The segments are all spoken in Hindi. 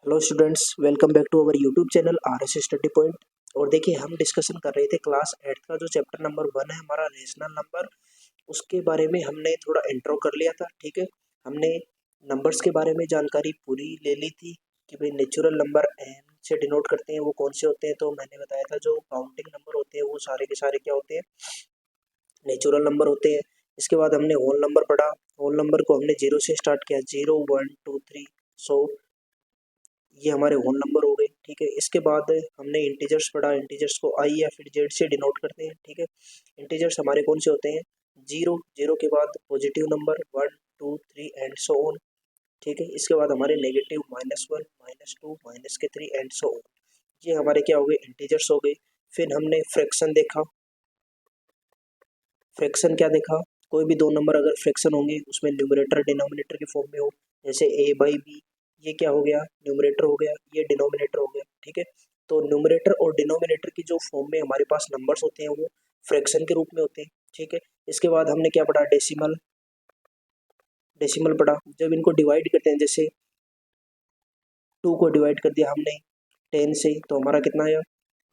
Hello students, welcome back to our YouTube channel RS study point. और देखिए, हम डिस्कशन कर रहे थे क्लास 8 का जो चैप्टर नंबर 1 है हमारा रेशनल नंबर, उसके बारे में हमने थोड़ा इंट्रो कर लिया था। ठीक है, हमने नंबर्स के बारे में जानकारी पूरी ले ली थी कि भाई नेचुरल नंबर एन से डिनोट करते हैं, वो कौन से होते हैं। तो मैंने बताया था जो काउंटिंग नंबर होते हैं वो सारे के सारे क्या होते हैं, नेचुरल नंबर होते हैं। इसके बाद हमने होल नंबर पढ़ा। होल नंबर को हमने 0 से स्टार्ट किया, 0 1 2 3। सो ये हमारे होल नंबर हो गए। ठीक है, इसके बाद हमने इंटीजर्स पढ़ा। इंटीजर्स को आई या फिर जेड से डिनोट करते हैं। ठीक है, इंटीजर्स हमारे कौन से होते हैं, जीरो, जीरो के बाद positive number 1 2 3 and so on. ठीक है, इसके बाद हमारे नेगेटिव -1 -2 -3 एंड सो ऑन। ये हमारे क्या हो गए, इंटीजर्स हो गए। फिर हमने फ्रैक्शन देखा। फ्रैक्शन क्या देखा, कोई भी दो नंबर अगर फ्रैक्शन होंगे उसमें न्यूमरेटर डिनोमिनेटर की फॉर्म में हो, जैसे a/b, ये क्या हो गया, न्यूमरेटर हो गया, ये डिनोमिनेटर हो गया। ठीक है, तो न्यूमरेटर और डिनोमिनेटर की जो फॉर्म में हमारे पास नंबर्स होते हैं वो फ्रैक्शन के रूप में होते हैं। ठीक है, इसके बाद हमने क्या पढ़ा, डेसिमल। डेसिमल पढ़ा, जब इनको डिवाइड करते हैं, जैसे 2 को डिवाइड कर दिया हमने 10 से, तो हमारा कितना आया,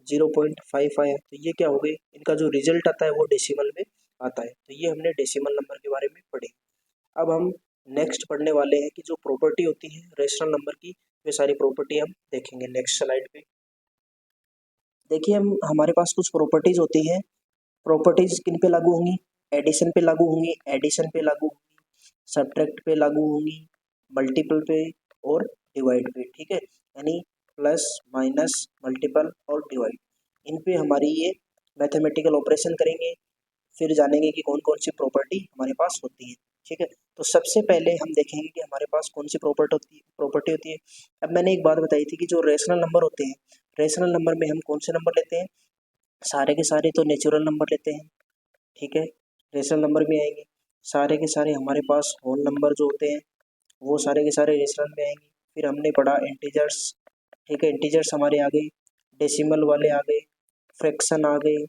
0.5 आया। तो ये क्या हो गए, इनका जो रिजल्ट आता है वो डेसिमल में आता है। तो ये हमने डेसिमल नंबर के बारे में पढ़े। अब हम नेक्स्ट पढ़ने वाले हैं कि जो प्रॉपर्टी होती है रेशनल नंबर की, वे सारी प्रॉपर्टी हम देखेंगे नेक्स्ट स्लाइड पे। देखिए, हम हमारे पास कुछ प्रॉपर्टीज होती हैं। प्रॉपर्टीज किन पे लागू होंगी, एडिशन पे लागू होंगी, एडिशन पे लागू होंगी, सब्ट्रैक्ट पे लागू होंगी, मल्टीपल पे और डिवाइड पे। ठीक है, यानी प्लस माइनस मल्टीपल और डिवाइड, इन पे हमारी ये मैथमेटिकल ऑपरेशन करेंगे। फिर जानेंगे कि कौन कौन सी प्रॉपर्टी हमारे पास होती है। ठीक है, तो सबसे पहले हम देखेंगे कि हमारे पास कौन सी प्रॉपर्टी होती है। अब मैंने एक बात बताई थी कि जो रेशनल नंबर होते हैं, रेशनल नंबर में हम कौन से नंबर लेते हैं, सारे के सारे तो नेचुरल नंबर लेते हैं। ठीक है, रेशनल नंबर में आएंगे, सारे के सारे हमारे पास होल नंबर जो होते हैं वो सारे के सारे रेशनल में आएंगे। फिर हमने पढ़ा इंटीजर्स। ठीक है, इंटीजर्स हमारे आ गए, डेसिमल वाले आ गए, फ्रैक्शन आ गए।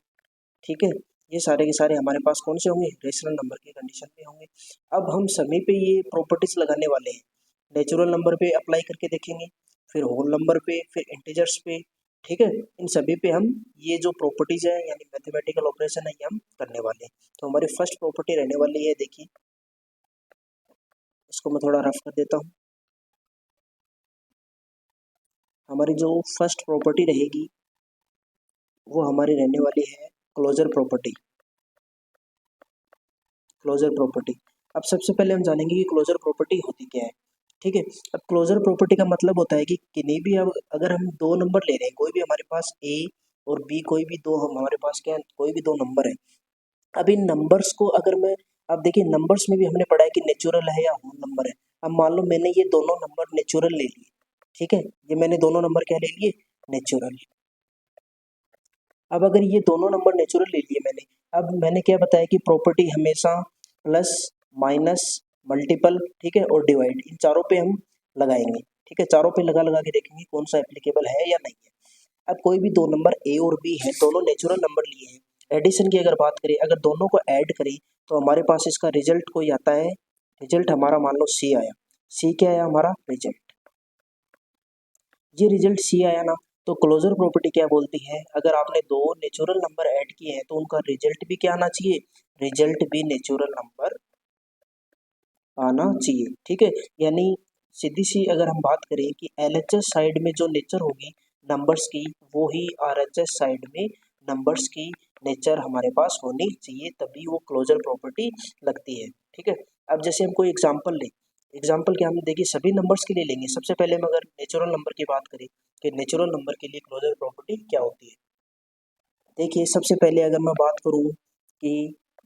ठीक है, ये सारे के सारे हमारे पास कौन से होंगे, रेशनल नंबर की कंडीशन में होंगे। अब हम सभी पे ये प्रॉपर्टीज लगाने वाले हैं। नेचुरल नंबर पे अप्लाई करके देखेंगे, फिर होल नंबर पे, फिर इंटीजर्स पे। ठीक है, इन सभी पे हम ये जो प्रॉपर्टीज है यानी मैथमेटिकल ऑपरेशन है ये हम करने वाले हैं। तो हमारी फर्स्ट प्रॉपर्टी रहने वाली है, देखिए इसको मैं थोड़ा रफ कर देता हूँ। हमारी जो फर्स्ट प्रॉपर्टी रहेगी वो हमारी रहने वाली है क्लोजर प्रॉपर्टी। क्लोजर प्रॉपर्टी, अब सबसे पहले हम जानेंगे कि क्लोजर प्रॉपर्टी होती क्या है। ठीक है, अब क्लोजर प्रॉपर्टी का मतलब होता है कि किन्हीं भी, अब अगर हम दो नंबर ले रहे हैं, कोई भी हमारे पास ए और बी, कोई भी दो, हम हमारे पास क्या है, कोई भी दो नंबर है। अब इन नंबर्स को अगर मैं, अब देखिए नंबर्स में भी हमने पढ़ा है कि नेचुरल है या होल नंबर है। अब मान लो मैंने ये दोनों नंबर नेचुरल ले लिए। ठीक है, ये मैंने दोनों नंबर क्या ले लिए, नेचुरल। अब अगर ये दोनों नंबर नेचुरल ले लिए मैंने, अब मैंने क्या बताया कि प्रॉपर्टी हमेशा प्लस माइनस मल्टीपल, ठीक है, और डिवाइड, इन चारों पे हम लगाएंगे। ठीक है, चारों पे लगा लगा के देखेंगे कौन सा एप्लीकेबल है या नहीं है। अब कोई भी दो नंबर ए और बी है, दोनों नेचुरल नंबर लिए हैं। एडिशन की अगर बात करें, अगर दोनों को ऐड करें तो हमारे पास इसका रिजल्ट कोई आता है। रिजल्ट हमारा मान लो सी आया। सी क्या आया हमारा, रिजल्ट। ये रिजल्ट सी आया ना, तो क्लोजर प्रॉपर्टी क्या बोलती है, अगर आपने दो नेचुरल नंबर ऐड किए हैं तो उनका रिजल्ट भी क्या आना चाहिए, रिजल्ट भी नेचुरल नंबर आना चाहिए। ठीक है, यानी सीधी सी अगर हम बात करें कि एलएचएस साइड में जो नेचर होगी नंबर्स की, वो ही आरएचएस साइड में नंबर्स की नेचर हमारे पास होनी चाहिए, तभी वो क्लोजर प्रॉपर्टी लगती है। ठीक है, अब जैसे हम कोई एग्जांपल लें, एग्जांपल क्या, हम देखिए सभी नंबर्स के लिए लेंगे। सबसे पहले हम अगर नेचुरल नंबर की बात करें कि नेचुरल नंबर के लिए क्लोजर प्रॉपर्टी क्या होती है, देखिए सबसे पहले अगर मैं बात करूं कि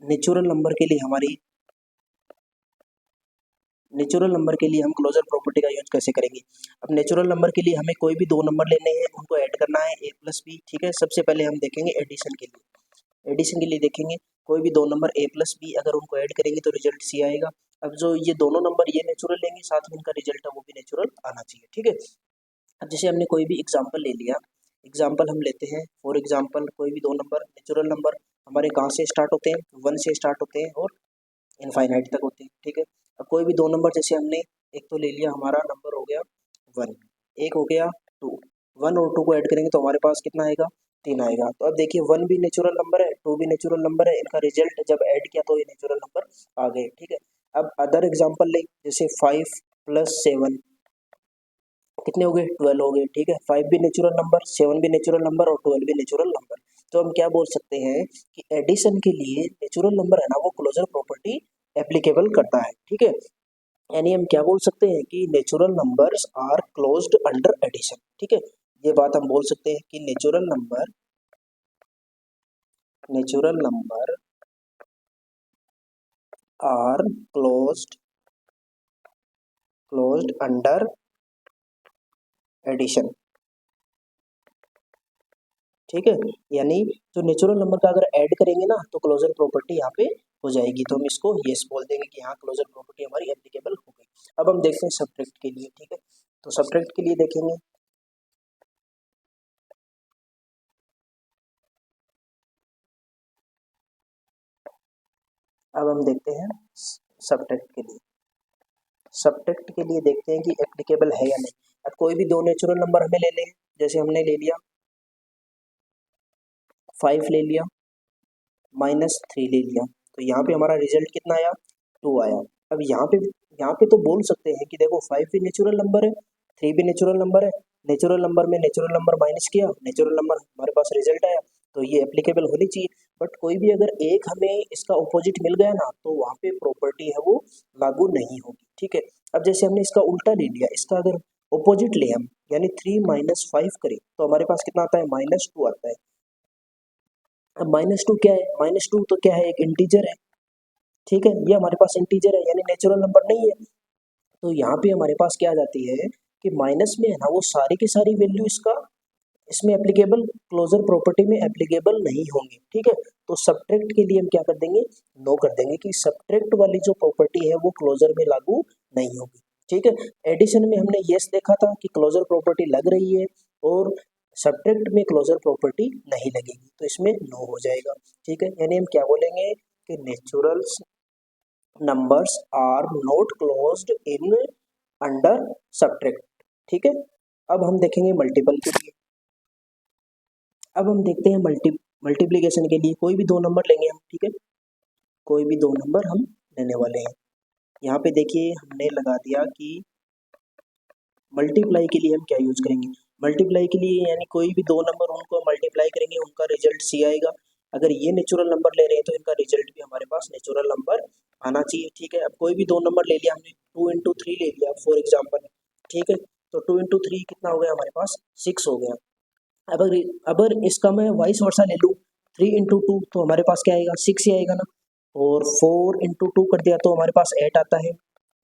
नेचुरल नंबर के लिए हमारी, नेचुरल नंबर के लिए हम क्लोजर प्रॉपर्टी का यूज कैसे करेंगे। अब नेचुरल नंबर के लिए हमें कोई भी दो नंबर लेने हैं, उनको ऐड करना है ए प्लस बी। ठीक है, सबसे पहले हम देखेंगे एडिशन के लिए। एडिशन के लिए देखेंगे कोई भी दो नंबर ए प्लस बी, अगर उनको ऐड करेंगे तो रिजल्ट सी आएगा। अब जो ये दोनों नंबर ये नेचुरल लेंगे, साथ में इनका रिजल्ट है वो भी नेचुरल आना चाहिए। ठीक है, अब जैसे हमने कोई भी एग्जाम्पल ले लिया, एग्जाम्पल हम लेते हैं, फॉर एग्जाम्पल कोई भी दो नंबर नेचुरल नंबर हमारे कहाँ से स्टार्ट होते हैं, 1 से स्टार्ट होते हैं और इनफाइनाइट तक होते हैं। ठीक है, अब कोई भी दो नंबर, जैसे हमने एक तो ले लिया, हमारा नंबर हो गया 1, एक हो गया 2, 1 और 2 को ऐड करेंगे तो हमारे पास कितना आएगा, 3 आएगा। तो अब देखिए 1 भी नेचुरल नंबर है, 2 भी नेचुरल नंबर है, इनका रिजल्ट जब ऐड किया तो ये नेचुरल नंबर आ गए, ठीक है। अब अदर एग्जांपल लें, जैसे 5 + 7 कितने हो गए, 12 हो गए, ठीक है। 5 भी नेचुरल नंबर, 7 भी नेचुरल नंबर और 12 भी नेचुरल नंबर। तो हम क्या बोल सकते हैं कि एडिशन के लिए नेचुरल नंबर है ना, वो क्लोजर प्रॉपर्टी एप्लीकेबल करता है, ठीक है। यानी हम क्या बोल सकते हैं कि natural numbers are closed under addition, ठीक है। ये बात हम बोल सकते हैं कि natural number are closed under addition, ठीक है। यानी जो नेचुरल नंबर का अगर ऐड करेंगे ना तो क्लोजर प्रॉपर्टी यहाँ पे हो जाएगी, तो हम इसको यस बोल देंगे कि यहाँ क्लोजर प्रॉपर्टी हमारी एप्लीकेबल हो गई। अब हम देखते हैं सब्ट्रैक्ट के लिए, ठीक है। तो सब्ट्रैक्ट के लिए देखेंगे, अब हम देखते हैं सब्ट्रैक्ट के लिए। सब्ट्रैक्ट के लिए देखते हैं कि एप्लीकेबल है या नहीं। अब कोई भी दो नेचुरल नंबर हमें ले लें, जैसे हमने ले लिया 5 ले लिया, -3 ले लिया, तो यहाँ पे हमारा रिजल्ट कितना आया, 2 आया। अब यहाँ पे तो बोल सकते हैं कि देखो 5 भी नेचुरल नंबर है, 3 भी नेचुरल नंबर है, नेचुरल नंबर में नेचुरल नंबर माइनस किया, नेचुरल नंबर हमारे पास रिजल्ट आया, तो ये एप्लीकेबल होनी चाहिए। बट कोई भी अगर एक हमें इसका ऑपोजिट मिल गया ना, तो वहाँ पे प्रॉपर्टी है वो लागू नहीं होगी, ठीक है। अब जैसे हमने इसका उल्टा ले लिया, इसका अगर ऑपोजिट ले हम, यानी 3 - 5 करें, तो हमारे पास कितना आता है, -2 आता है। अब -2 क्या है, -2 तो क्या है, एक इंटीजर है, ठीक है। ये हमारे पास इंटीजर है यानी नेचुरल नंबर नहीं है। तो यहाँ पे हमारे पास क्या आ जाती है कि माइनस में है ना, वो सारी की सारी वैल्यू इसका इसमें एप्लीकेबल, क्लोजर प्रॉपर्टी में एप्लीकेबल नहीं होंगी, ठीक है। तो सब्ट्रैक्ट के लिए हम क्या कर देंगे, नो कर देंगे कि सब्ट्रैक्ट वाली जो प्रॉपर्टी है वो क्लोजर में लागू नहीं होगी, ठीक है। एडिशन में हमने यस देखा था कि क्लोजर प्रॉपर्टी लग रही है, और सब्ट्रैक्ट में क्लोजर प्रॉपर्टी नहीं लगेगी, तो इसमें नो हो जाएगा, ठीक है। यानी हम क्या बोलेंगे कि natural numbers are not closed in under subtract, ठीक है। अब हम देखेंगे मल्टीपल के लिए। अब हम देखते हैं मल्टीप्लिकेशन के लिए कोई भी दो नंबर लेंगे हम, ठीक है। कोई भी दो नंबर हम लेने वाले हैं। यहाँ पे देखिए हमने लगा दिया कि मल्टीप्लाई के लिए हम क्या यूज करेंगे, मल्टीप्लाई के लिए यानी कोई भी दो नंबर उनको मल्टीप्लाई करेंगे, उनका रिजल्ट सी आएगा। अगर ये नेचुरल नंबर ले रहे हैं तो इनका रिजल्ट भी हमारे पास नेचुरल नंबर आना चाहिए, ठीक है। अब कोई भी दो नंबर ले लिया हमने, 2 × 3 ले लिया फॉर एग्जाम्पल, ठीक है। तो 2 × 3 कितना हो गया हमारे पास, 6 हो गया। अब अगर इसका मैं वाइस वर्सा ले लूँ, 3 × 2 तो हमारे पास क्या आएगा, 6 ही आएगा ना, और 4 × 2 कर दिया तो हमारे पास 8 आता है।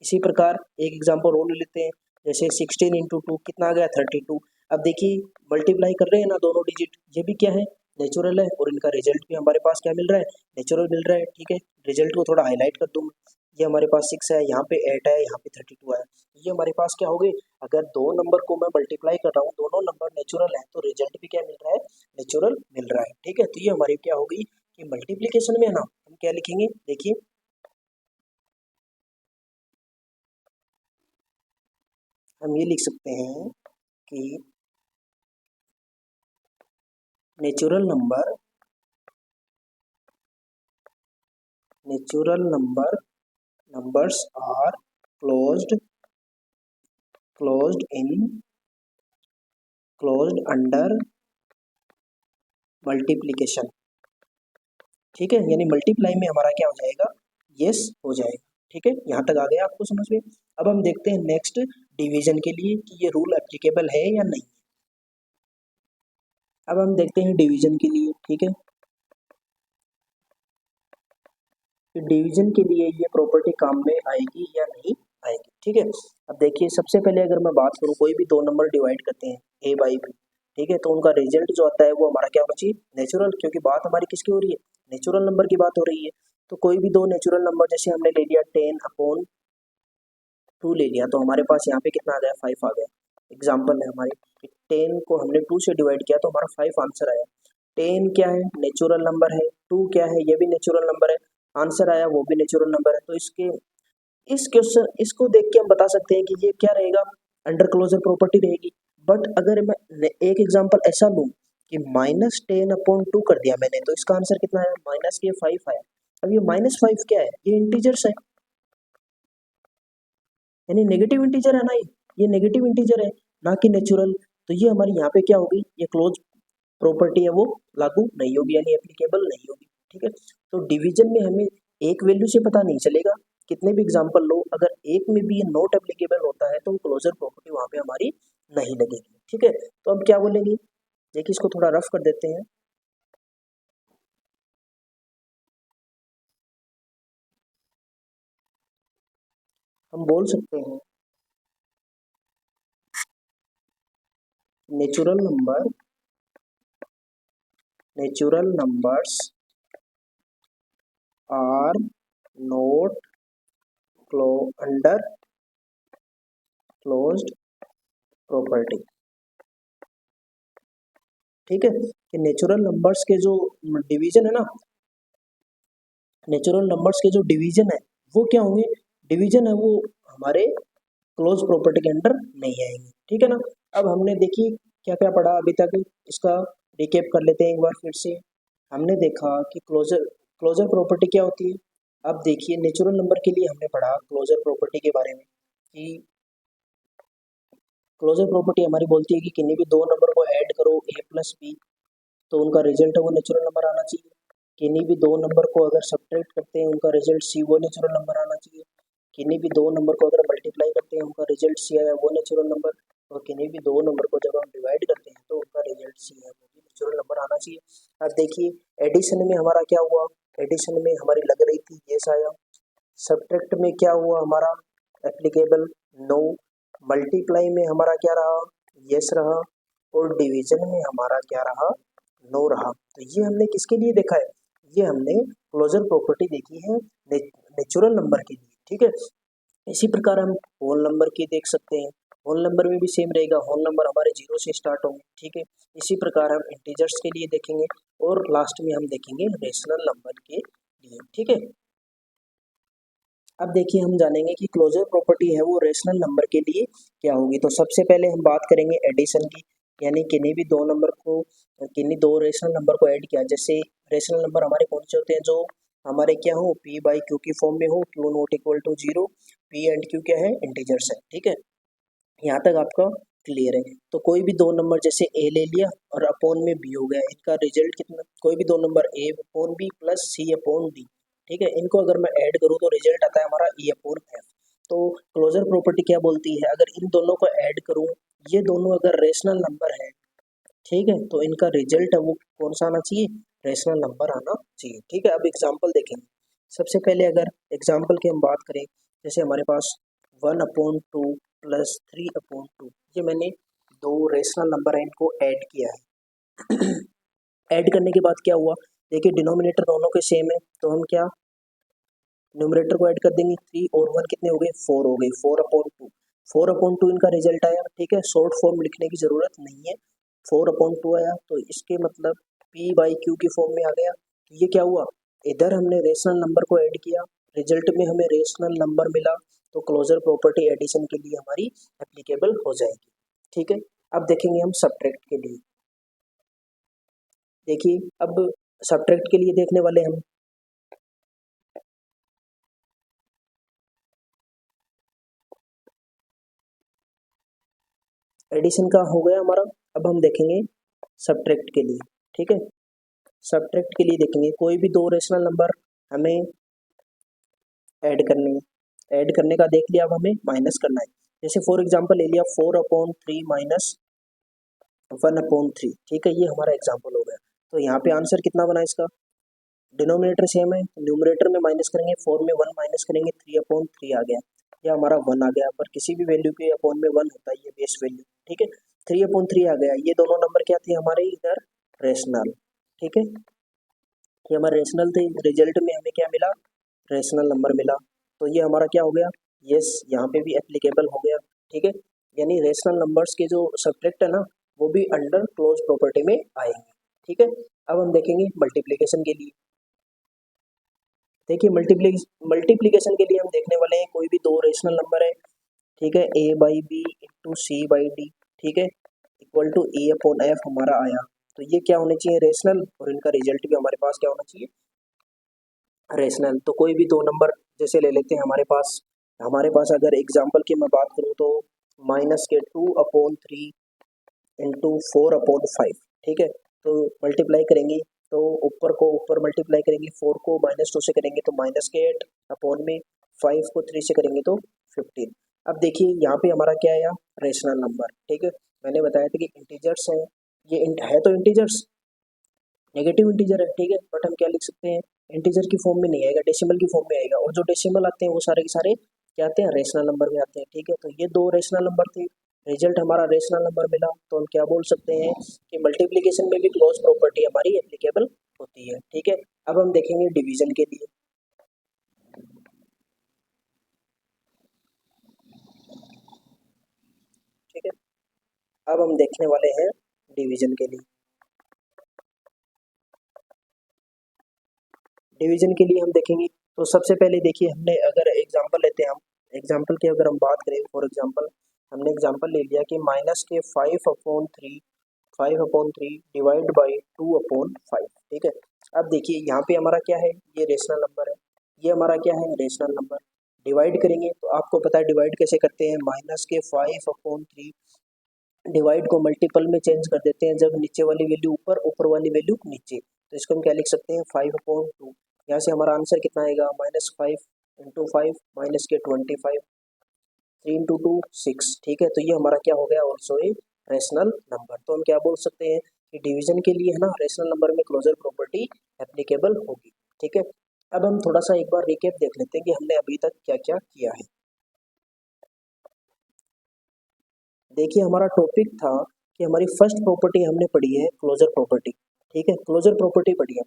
इसी प्रकार एक एग्जाम्पल और ले लेते हैं, जैसे 16 × 2 कितना आ गया, 32। अब देखिए मल्टीप्लाई कर रहे हैं ना दोनों डिजिट, ये भी क्या है, नेचुरल है, और इनका रिजल्ट भी हमारे पास क्या मिल रहा है, नेचुरल मिल रहा है, ठीक है। रिजल्ट को थोड़ा हाईलाइट कर दूँ, ये हमारे पास 6 है, यहाँ पे 8 है, यहाँ पे 32 है। ये हमारे पास क्या हो गए, अगर दो नंबर को मैं मल्टीप्लाई कर रहा हूँ, दोनों नंबर नेचुरल है, तो रिजल्ट भी क्या मिल रहा है, नेचुरल मिल रहा है, ठीक है। तो ये हमारी क्या हो गई कि मल्टीप्लीकेशन में है ना, हम क्या लिखेंगे, देखिए हम ये लिख सकते हैं कि natural numbers are closed under multiplication, ठीक है। यानी मल्टीप्लाई में हमारा क्या हो जाएगा, यस हो जाएगा, ठीक है। यहाँ तक आ गया आपको समझ में। अब हम देखते हैं नेक्स्ट डिवीजन के लिए कि ये रूल एप्लीकेबल है या नहीं। अब हम देखते हैं डिवीजन के लिए, ठीक है। कि डिवीजन के लिए ये प्रॉपर्टी काम में आएगी या नहीं आएगी, ठीक है। अब देखिए सबसे पहले अगर मैं बात करूँ, कोई भी दो नंबर डिवाइड करते हैं a/b, ठीक है, तो उनका रिजल्ट जो आता है वो हमारा क्या होना चाहिए, नेचुरल, क्योंकि बात हमारी किसकी हो रही है, नेचुरल नंबर की बात हो रही है। तो कोई भी दो नेचुरल नंबर, जैसे हमने ले लिया 10/2 ले लिया, तो हमारे पास यहाँ पे कितना आ गया, 5 आ गया। एग्जाम्पल है हमारे 10 को हमने 2 से डिवाइड किया तो हमारा 5 आंसर आया। 10 क्या है, नेचुरल नंबर है, 2 क्या है, ये भी नेचुरल नंबर है, आंसर आया वो भी नेचुरल नंबर है। तो इस क्वेश्चन इसको देख के हम बता सकते हैं कि ये क्या रहेगा, अंडर क्लोजर प्रॉपर्टी रहेगी। बट अगर मैं एक एग्जांपल ऐसा लूँ कि -10/2 कर दिया मैंने, तो इसका आंसर कितना है, -5 आया। अब ये -5 क्या है, ये इंटीजर्स है, यानी नेगेटिव इंटीजर है ना, ये नेगेटिव इंटीजर है, ना कि नेचुरल। तो ये हमारी यहाँ पे क्या होगी, ये क्लोज प्रॉपर्टी है वो लागू नहीं होगी, यानी एप्लीकेबल नहीं होगी। ठीक है, तो डिवीजन में हमें एक वैल्यू से पता नहीं चलेगा, कितने भी एग्जांपल लो, अगर एक में भी ये नॉट एप्लीकेबल होता है तो क्लोजर प्रॉपर्टी वहाँ पे हमारी नहीं लगेगी। ठीक है, तो अब क्या बोलेंगे, देखिए इसको थोड़ा रफ कर देते हैं। हम बोल सकते हैं natural number, natural numbers are not under closed property. ठीक है, कि नेचुरल नंबर्स के जो डिवीजन है ना, नेचुरल नंबर्स के जो डिवीजन है वो क्या होंगे, डिवीजन है वो हमारे क्लोज प्रॉपर्टी के अंडर नहीं आएंगे। ठीक है ना, अब हमने देखी क्या क्या पढ़ा अभी तक, इसका रिकेप कर लेते हैं एक बार फिर से। हमने देखा कि क्लोजर क्लोजर प्रॉपर्टी क्या होती है। अब देखिए नेचुरल नंबर के लिए हमने पढ़ा क्लोजर प्रॉपर्टी के बारे में कि क्लोजर प्रॉपर्टी हमारी बोलती है कि किन्हीं भी दो नंबर को ऐड करो a+b, तो उनका रिजल्ट है वो नेचुरल नंबर आना चाहिए। किन्हीं भी दो नंबर को अगर सब्ट्रैक्ट करते हैं उनका रिजल्ट सी, वो नेचुरल नंबर आना चाहिए। किन्हीं भी दो नंबर को अगर मल्टीप्लाई करते हैं उनका रिजल्ट सी आया, वो नेचुरल नंबर। और किन्हीं भी दो नंबर को जब हम डिवाइड करते हैं तो उनका रिजल्ट सी है, वो भी नेचुरल नंबर आना चाहिए। अब देखिए एडिशन में हमारा क्या हुआ, एडिशन में हमारी लग रही थी येस आया, सब्ट्रैक्ट में क्या हुआ हमारा एप्लीकेबल नो, मल्टीप्लाई में हमारा क्या रहा, यस रहा, और डिवीजन में हमारा क्या रहा, नो रहा। तो ये हमने किसके लिए देखा है, ये हमने क्लोजर प्रॉपर्टी देखी है नेचुरल नंबर के लिए। ठीक है, इसी प्रकार हम होल नंबर की देख सकते हैं, होल नंबर में भी सेम रहेगा, होल नंबर हमारे 0 से स्टार्ट होंगे। ठीक है, इसी प्रकार हम इंटीजर्स के लिए देखेंगे, और लास्ट में हम देखेंगे रेशनल नंबर के लिए। ठीक है, अब देखिए हम जानेंगे कि क्लोजर प्रॉपर्टी है वो रेशनल नंबर के लिए क्या होगी। तो सबसे पहले हम बात करेंगे एडिशन की, यानी किन्हीं भी दो नंबर को, किन्हीं दो रेशनल नंबर को ऐड किया। जैसे रेशनल नंबर हमारे कौन से होते हैं, जो हमारे क्या हो p/q की फॉर्म में हो, q not equal to 0, p and q क्या है, इंटीजर्स है। ठीक है, यहाँ तक आपका क्लियर है। तो कोई भी दो नंबर जैसे a ले लिया और अपॉन में b हो गया, इनका रिजल्ट कितना, कोई भी दो नंबर a/b प्लस c/d। ठीक है, इनको अगर मैं ऐड करूँ तो रिजल्ट आता है हमारा e/f। तो क्लोजर प्रॉपर्टी क्या बोलती है, अगर इन दोनों को ऐड करूँ, ये दोनों अगर रेशनल नंबर है, ठीक है, तो इनका रिजल्ट है वो कौन सा आना चाहिए, रेशनल नंबर आना चाहिए। ठीक है, अब एग्जाम्पल देखेंगे। सबसे पहले अगर एग्जाम्पल की हम बात करें, जैसे हमारे पास 1/2 प्लस 3/2, ये मैंने दो रेशनल नंबर है इनको ऐड किया है। ऐड करने के बाद क्या हुआ, देखिए डिनोमिनेटर दोनों के सेम है, तो हम क्या न्यूमरेटर को ऐड कर देंगे, 3 और 1 कितने हो गए, 4 हो गए, 4/2, 4/2 इनका रिजल्ट आया। ठीक है, शॉर्ट फॉर्म लिखने की जरूरत नहीं है, 4/2 आया, तो इसके मतलब p/q की फॉर्म में आ गया। तो ये क्या हुआ, इधर हमने रेशनल नंबर को ऐड किया, रिजल्ट में हमें रेशनल नंबर मिला, तो क्लोजर प्रॉपर्टी एडिशन के लिए हमारी एप्लीकेबल हो जाएगी। ठीक है, अब देखेंगे हम सब्ट्रैक्ट के लिए। देखिए अब सब्ट्रैक्ट के लिए देखने वाले हम, एडिशन का हो गया हमारा, अब हम देखेंगे सब्ट्रैक्ट के लिए। ठीक है, सब्ट्रैक्ट के लिए देखेंगे कोई भी दो रेशनल नंबर हमें ऐड करने हैं, ऐड करने का देख लिया, अब हमें माइनस करना है। जैसे फॉर एग्जांपल ले लिया 4/3 माइनस 1/3। ठीक है, ये हमारा एग्जांपल हो गया। तो यहाँ पे आंसर कितना बना इसका, डिनोमिनेटर सेम है, न्यूमरेटर में माइनस करेंगे, 4 में 1 माइनस करेंगे, 3/3 आ गया, या हमारा 1 आ गया, पर किसी भी वैल्यू के अपॉन में 1 होता है, ये बेस वैल्यू। ठीक है, 3/3 आ गया, ये दोनों नंबर क्या थे हमारे इधर, रेशनल। ठीक है, ये हमारे रेशनल थे, रिजल्ट में हमें क्या मिला, रेशनल नंबर मिला, तो ये हमारा क्या हो गया, यस, यहाँ पे भी एप्लीकेबल हो गया। ठीक है, यानी रेशनल नंबर्स के जो सब्ट्रैक्ट है ना, वो भी अंडर क्लोज प्रॉपर्टी में आएंगे। ठीक है, अब हम देखेंगे मल्टीप्लिकेशन के लिए। देखिए मल्टीप्लिकेशन के लिए हम देखने वाले हैं कोई भी दो रेशनल नंबर है, ठीक है, a/b इंटू c/d। ठीक है, equal to A upon F हमारा आया, तो ये क्या होने चाहिए, रेशनल, और इनका रिजल्ट भी हमारे पास क्या होना चाहिए, रेशनल। तो कोई भी दो नंबर जैसे ले लेते हैं हमारे पास अगर एग्जाम्पल की मैं बात करूँ तो -2/3 इंटू 4/5, ठीक है। तो मल्टीप्लाई करेंगे तो ऊपर को ऊपर मल्टीप्लाई करेंगे, 4 को -2 से करेंगे तो -8 अपॉन में 5 को 3 से करेंगे तो 15। अब देखिए यहाँ पे हमारा क्या आया, रेशनल नंबर, ठीक है। मैंने बताया था कि इंटीजर्स है, ये है तो इंटीजर्स, नेगेटिव इंटीजर है, ठीक है, बट हम क्या लिख सकते हैं, इंटीजर की फॉर्म में नहीं आएगा, डेसिमल की फॉर्म में आएगा, और जो डेसिमल आते हैं वो सारे के सारे क्या आते हैं, रेशनल नंबर में आते हैं, ठीक है। तो ये दो रेशनल नंबर थे, रिजल्ट हमारा रेशनल नंबर मिला, तो हम क्या बोल सकते हैं कि मल्टीप्लिकेशन में भी क्लोज प्रॉपर्टी हमारी एप्लीकेबल होती है, ठीक है। अब हम देखेंगे डिवीजन के लिए, ठीक है। अब हम देखने वाले हैं डिवीजन के लिए। डिवीजन के लिए हम देखेंगे तो सबसे पहले देखिए, हमने अगर एग्जांपल लेते हैं, हम एग्जांपल की अगर हम बात करें, फॉर एग्जांपल हमने एग्जांपल ले लिया कि -5/3 डिवाइड बाई 2/5, ठीक है। अब देखिए यहाँ पे हमारा क्या है, ये रेशनल नंबर है, ये हमारा क्या है, रेशनल नंबर। डिवाइड करेंगे तो आपको पता है डिवाइड कैसे करते हैं, -5/3 डिवाइड को मल्टीपल में चेंज कर देते हैं, जब नीचे वाली वैल्यू ऊपर, ऊपर वाली वैल्यू नीचे, तो इसको हम क्या लिख सकते हैं, 5/2। यहाँ से हमारा आंसर कितना आएगा, -5 × 5 -25, 3 × 2 6, ठीक है। तो ये हमारा क्या हो गया, ऑल्सो ए रेशनल नंबर। तो हम क्या बोल सकते हैं कि डिवीजन के लिए है ना, रेशनल नंबर में क्लोजर प्रॉपर्टी एप्लीकेबल होगी, ठीक है। अब हम थोड़ा सा एक बार रिकेप देख लेते हैं कि हमने अभी तक क्या क्या किया है। देखिए हमारा टॉपिक था कि हमारी फर्स्ट प्रॉपर्टी हमने पढ़ी है क्लोजर प्रॉपर्टी, ठीक है, क्लोजर प्रॉपर्टी पढ़ी है।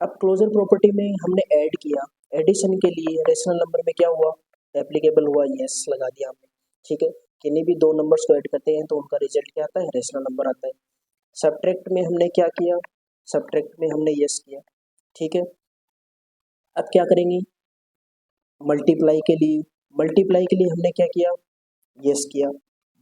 अब क्लोजर प्रॉपर्टी में हमने ऐड किया, एडिशन के लिए रेशनल नंबर में क्या हुआ, एप्लीकेबल हुआ, यस लगा दिया हमने, ठीक है। किन्हीं भी दो नंबर्स को ऐड करते हैं तो उनका रिजल्ट क्या आता है, रेशनल नंबर आता है। सब्ट्रैक्ट में हमने क्या किया, सब्ट्रैक्ट में हमने यस किया, ठीक है। अब क्या करेंगे, मल्टीप्लाई के लिए हमने क्या किया, यस किया।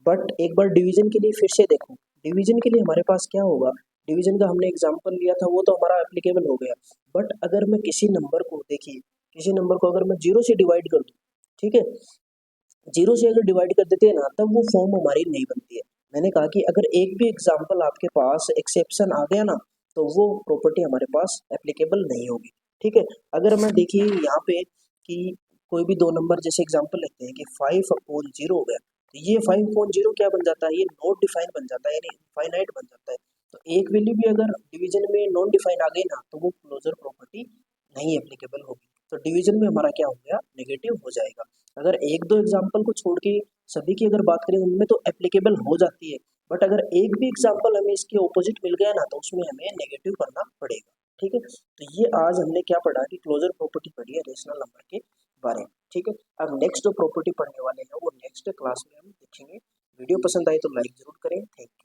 बट एक बार डिवीजन के लिए फिर से देखो, डिवीजन के लिए हमारे पास क्या होगा, डिवीजन का हमने एग्जांपल लिया था वो तो हमारा एप्लीकेबल हो गया, बट अगर मैं किसी नंबर को, देखिए किसी नंबर को अगर मैं जीरो से डिवाइड कर दूं, ठीक है, जीरो से अगर डिवाइड कर देते हैं ना, तब वो फॉर्म हमारी नहीं बनती है। मैंने कहा कि अगर एक भी एग्जाम्पल आपके पास एक्सेप्शन आ गया ना, तो वो प्रॉपर्टी हमारे पास एप्लीकेबल नहीं होगी, ठीक है। अगर मैं देखिए यहाँ पे कि कोई भी दो नंबर जैसे एग्जाम्पल लेते हैं कि 5/0 हो गया, तो ये 5/0 क्या बन जाता है, ये नॉट डिफाइन बन जाता है, यानी इनफाइनाइट बन जाता है। तो एक वैल्यू भी अगर डिवीजन में नॉन डिफाइन आ गई ना, तो वो क्लोजर प्रॉपर्टी नहीं एप्लीकेबल होगी, तो डिवीजन में हमारा क्या हो गया, नेगेटिव हो जाएगा। अगर एक दो एग्जाम्पल को छोड़ के सभी की अगर बात करें, उनमें तो एप्लीकेबल हो जाती है, बट अगर एक भी एग्जाम्पल हमें इसके ऑपोजिट मिल गया ना, तो उसमें हमें नेगेटिव करना पड़ेगा, ठीक है। तो ये आज हमने क्या पढ़ा कि क्लोजर प्रॉपर्टी पढ़ी है रेशनल नंबर के बारे में, ठीक है। अब नेक्स्ट जो प्रॉपर्टी पढ़ने वाले हैं वो नेक्स्ट क्लास में हम देखेंगे। वीडियो पसंद आए तो लाइक जरूर करें, थैंक यू।